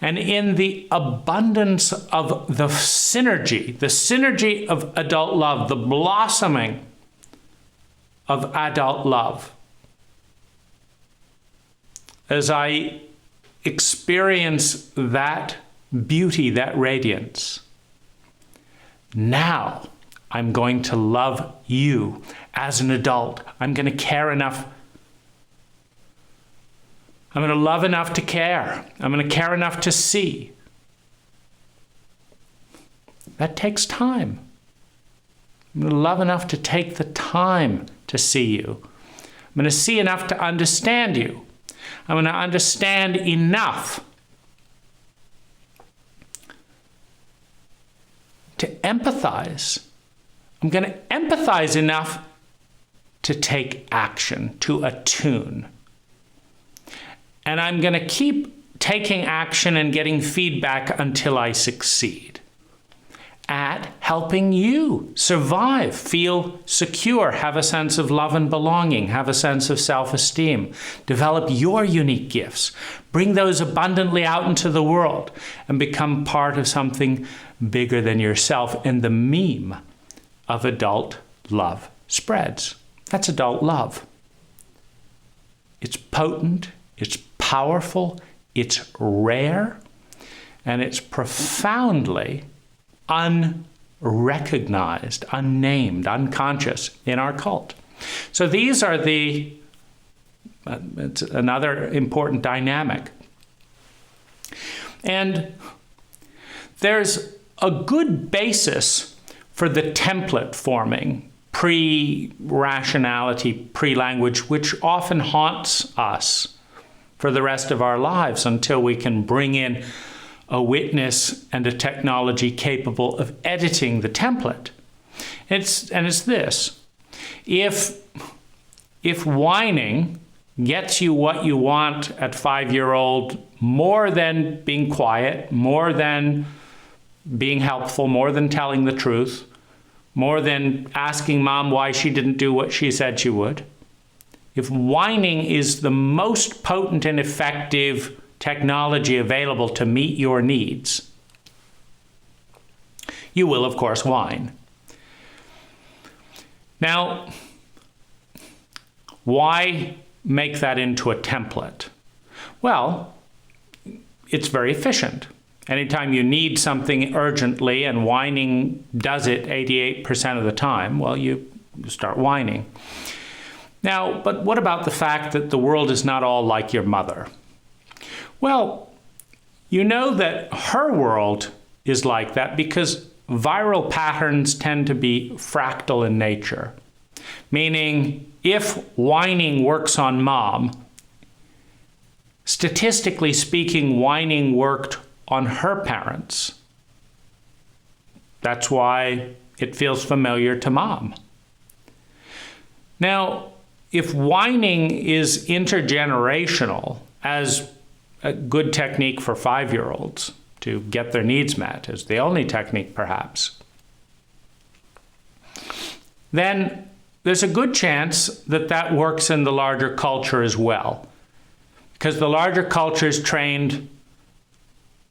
And in the abundance of the synergy of adult love, the blossoming of adult love, as I experience that beauty, that radiance, now I'm going to love you as an adult. I'm going to care enough. I'm going to love enough to care. I'm going to care enough to see. That takes time. I'm going to love enough to take the time to see you. I'm going to see enough to understand you. I'm going to understand enough to empathize. I'm going to empathize enough to take action, to attune. And I'm going to keep taking action and getting feedback until I succeed at helping you survive, feel secure, have a sense of love and belonging, have a sense of self-esteem, develop your unique gifts, bring those abundantly out into the world, and become part of something bigger than yourself. And the meme of adult love spreads. That's adult love. It's potent, it's powerful, it's rare, and it's profoundly unrecognized, unnamed, unconscious in our cult. So these are it's another important dynamic. And there's a good basis for the template forming, pre-rationality, pre-language, which often haunts us for the rest of our lives until we can bring in a witness and a technology capable of editing the template. It's this: if whining gets you what you want at 5-year-old, more than being quiet, more than being helpful, more than telling the truth, more than asking mom why she didn't do what she said she would, if whining is the most potent and effective technology available to meet your needs, you will, of course, whine. Now, why make that into a template? Well, it's very efficient. Anytime you need something urgently, and whining does it 88% of the time, well, you start whining. Now, but what about the fact that the world is not all like your mother? Well, you know that her world is like that because viral patterns tend to be fractal in nature. Meaning, if whining works on mom, statistically speaking, whining worked on her parents. That's why it feels familiar to mom. Now, if whining is intergenerational, as a good technique for 5-year-olds to get their needs met, is the only technique perhaps, then there's a good chance that that works in the larger culture as well. Because the larger culture has trained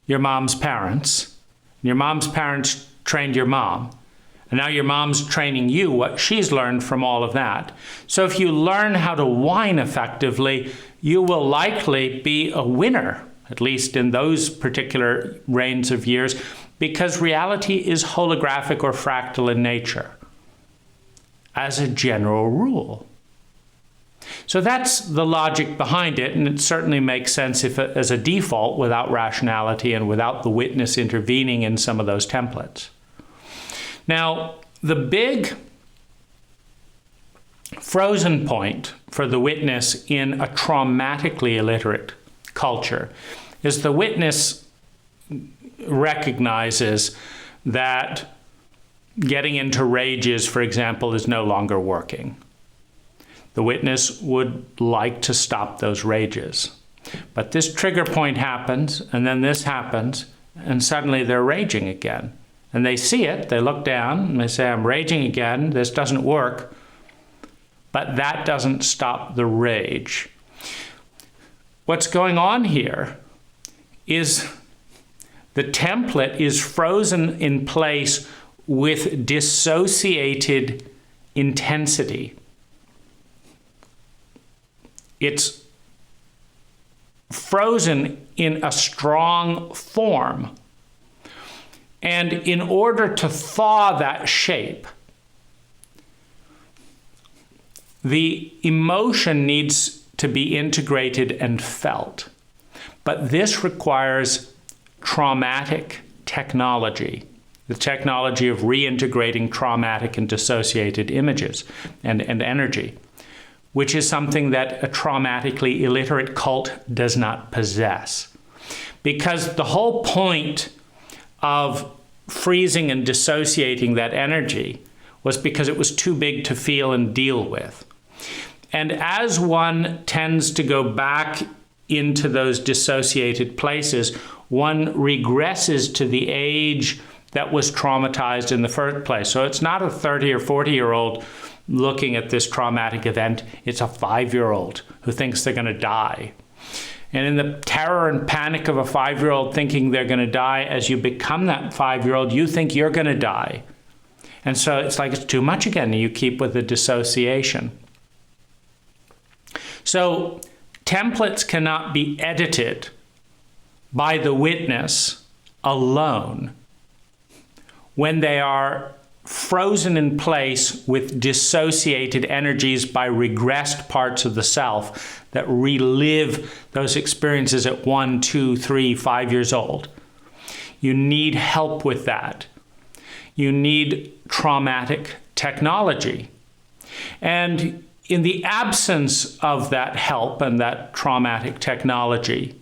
your mom's parents, and your mom's parents trained your mom, and now your mom's training you what she's learned from all of that. So if you learn how to whine effectively, you will likely be a winner, at least in those particular range of years, because reality is holographic or fractal in nature, as a general rule. So that's the logic behind it, and it certainly makes sense if as a default without rationality and without the witness intervening in some of those templates. Now, the big frozen point for the witness in a traumatically illiterate culture is the witness recognizes that getting into rages, for example, is no longer working. The witness would like to stop those rages. But this trigger point happens, and then this happens, and suddenly they're raging again. And they see it, they look down, and they say, I'm raging again, this doesn't work. But that doesn't stop the rage. What's going on here is the template is frozen in place with dissociated intensity. It's frozen in a strong form. And in order to thaw that shape, the emotion needs to be integrated and felt. But this requires traumatic technology, the technology of reintegrating traumatic and dissociated images and energy, which is something that a traumatically illiterate cult does not possess. Because the whole point of freezing and dissociating that energy was because it was too big to feel and deal with. And as one tends to go back into those dissociated places, one regresses to the age that was traumatized in the first place. So it's not a 30 or 40-year-old looking at this traumatic event. It's a 5-year-old who thinks they're going to die. And in the terror and panic of a 5-year-old thinking they're going to die, as you become that 5-year-old, you think you're going to die. And so it's like it's too much again, and you keep with the dissociation. So templates cannot be edited by the witness alone when they are frozen in place with dissociated energies by regressed parts of the self that relive those experiences at 1, 2, 3, 5 years old. You need help with that. You need traumatic technology. And in the absence of that help and that traumatic technology,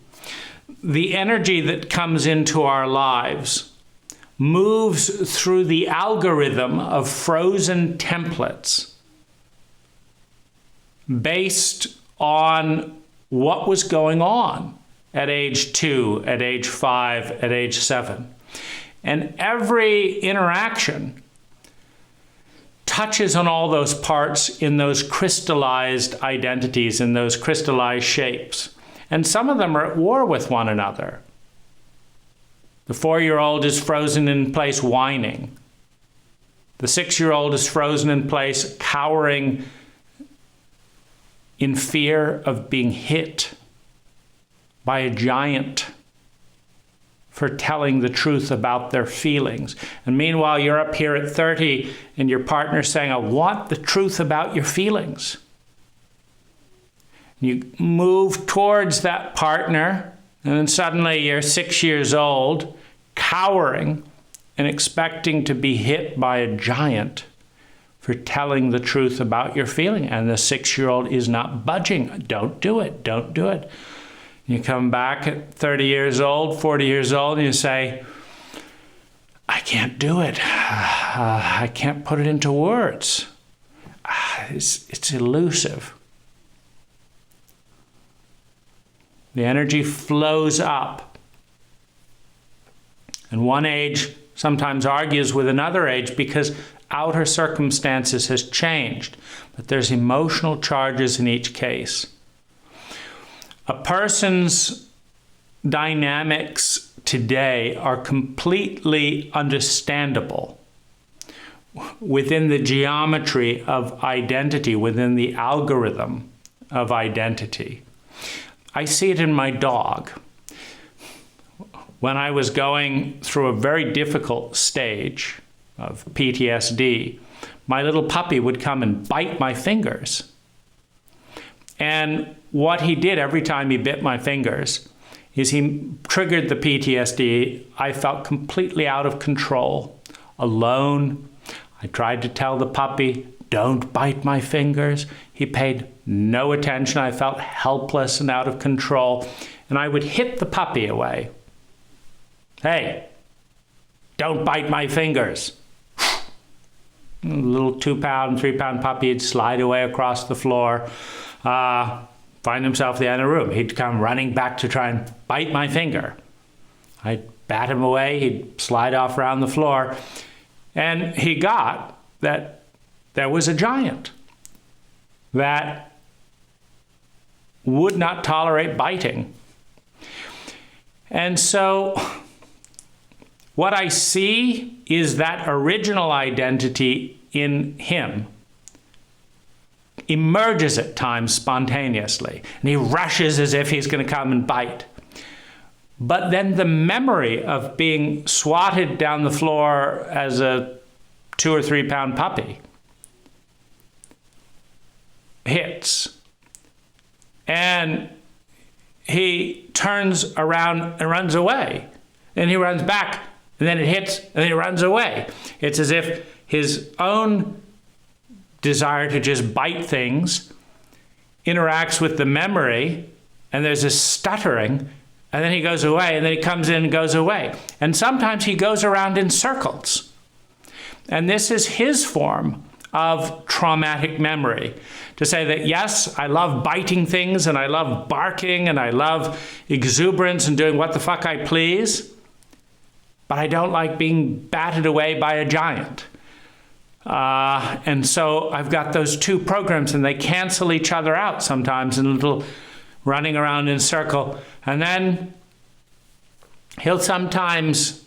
the energy that comes into our lives moves through the algorithm of frozen templates based on what was going on at age 2, at age 5, at age 7. And every interaction touches on all those parts in those crystallized identities, in those crystallized shapes. And some of them are at war with one another. The 4-year-old is frozen in place whining. The 6-year-old is frozen in place cowering in fear of being hit by a giant for telling the truth about their feelings. And meanwhile, you're up here at 30 and your partner's saying, I want the truth about your feelings. You move towards that partner, and then suddenly you're 6 years old, cowering and expecting to be hit by a giant for telling the truth about your feeling. And the 6-year-old is not budging. Don't do it. Don't do it. You come back at 30 years old, 40 years old, and you say, I can't do it. I can't put it into words. It's elusive. The energy flows up. And one age sometimes argues with another age because outer circumstances has changed. But there's emotional charges in each case. A person's dynamics today are completely understandable within the geometry of identity, within the algorithm of identity. I see it in my dog. When I was going through a very difficult stage of PTSD, my little puppy would come and bite my fingers. And what he did every time he bit my fingers is he triggered the PTSD. I felt completely out of control, alone. I tried to tell the puppy, don't bite my fingers. He paid no attention. I felt helpless and out of control. And I would hit the puppy away. Hey, don't bite my fingers. A little 2-pound, 3-pound puppy would slide away across the floor, find himself at the end of the room. He'd come running back to try and bite my finger. I'd bat him away, he'd slide off around the floor. And he got that there was a giant that would not tolerate biting. And so what I see is that original identity in him emerges at times spontaneously, and he rushes as if he's going to come and bite. But then the memory of being swatted down the floor as a 2 or 3 pound puppy hits, and he turns around and runs away. Then he runs back, and then it hits, and then he runs away. It's as if his own desire to just bite things interacts with the memory, and there's this stuttering, and then he goes away, and then he comes in and goes away. And sometimes he goes around in circles. And this is his form of traumatic memory. To say that, yes, I love biting things, and I love barking, and I love exuberance and doing what the fuck I please, but I don't like being batted away by a giant. And so I've got those two programs, and they cancel each other out sometimes in a little running around in a circle. And then he'll sometimes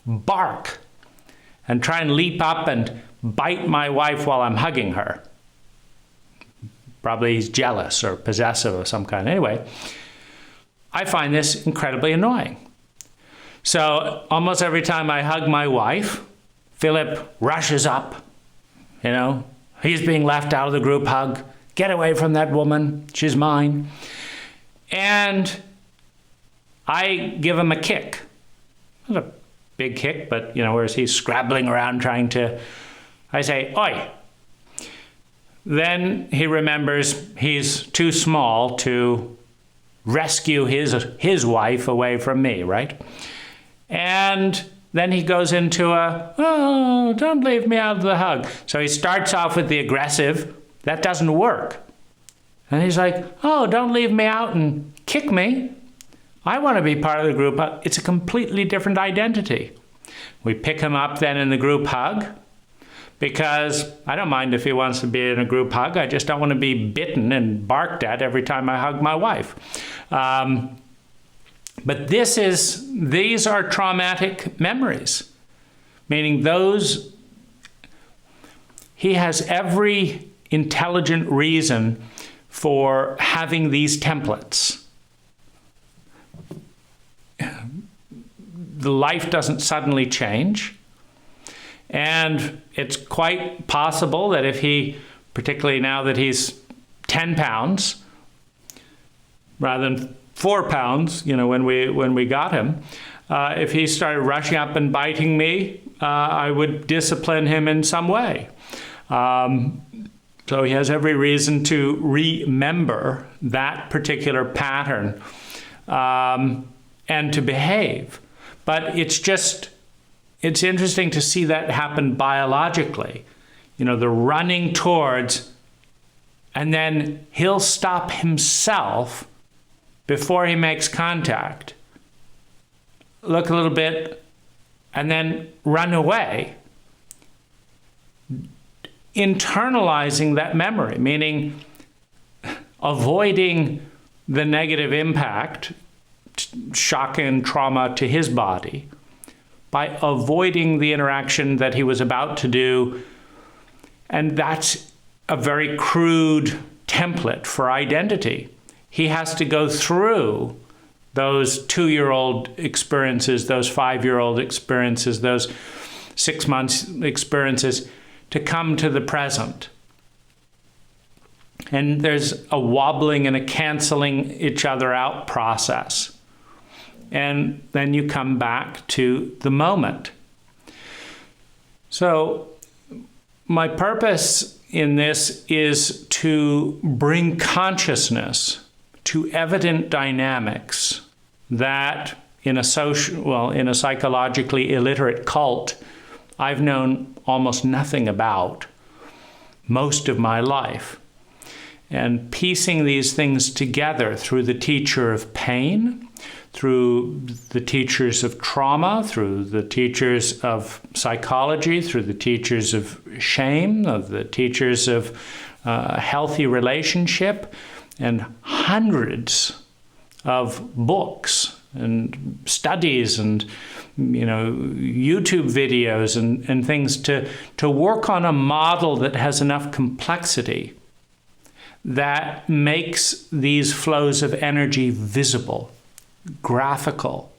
bark and try and leap up and bite my wife while I'm hugging her. Probably he's jealous or possessive of some kind. Anyway, I find this incredibly annoying. So almost every time I hug my wife, Philip rushes up. You know, he's being left out of the group hug. Get away from that woman. She's mine. And I give him a kick. Not a big kick, but, you know, whereas he's scrabbling around trying to, I say, oi. Then he remembers he's too small to rescue his wife away from me, right? And then he goes into oh, don't leave me out of the hug. So he starts off with the aggressive. That doesn't work. And he's like, oh, don't leave me out and kick me. I want to be part of the group hug. It's a completely different identity. We pick him up then in the group hug, because I don't mind if he wants to be in a group hug. I just don't want to be bitten and barked at every time I hug my wife. But these are traumatic memories, meaning he has every intelligent reason for having these templates. The life doesn't suddenly change. And it's quite possible that if he, particularly now that he's 10 pounds, rather than 4 pounds, you know, when we got him, if he started rushing up and biting me, I would discipline him in some way. So he has every reason to remember that particular pattern and to behave. But it's interesting to see that happen biologically. You know, the running towards, and then he'll stop himself before he makes contact, look a little bit, and then run away. Internalizing that memory, meaning avoiding the negative impact, shock and trauma to his body, by avoiding the interaction that he was about to do. And that's a very crude template for identity. He has to go through those 2-year-old experiences, those 5-year-old experiences, those 6 months experiences to come to the present. And there's a wobbling and a canceling each other out process. And then you come back to the moment. So my purpose in this is to bring consciousness to evident dynamics that in a psychologically illiterate cult, I've known almost nothing about most of my life. And piecing these things together through the teacher of pain, through the teachers of trauma, through the teachers of psychology, through the teachers of shame, of the teachers of healthy relationship, and hundreds of books and studies and YouTube videos and things to work on a model that has enough complexity that makes these flows of energy visible, graphical,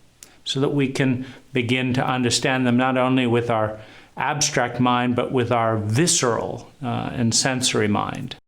so that we can begin to understand them not only with our abstract mind, but with our visceral and sensory mind.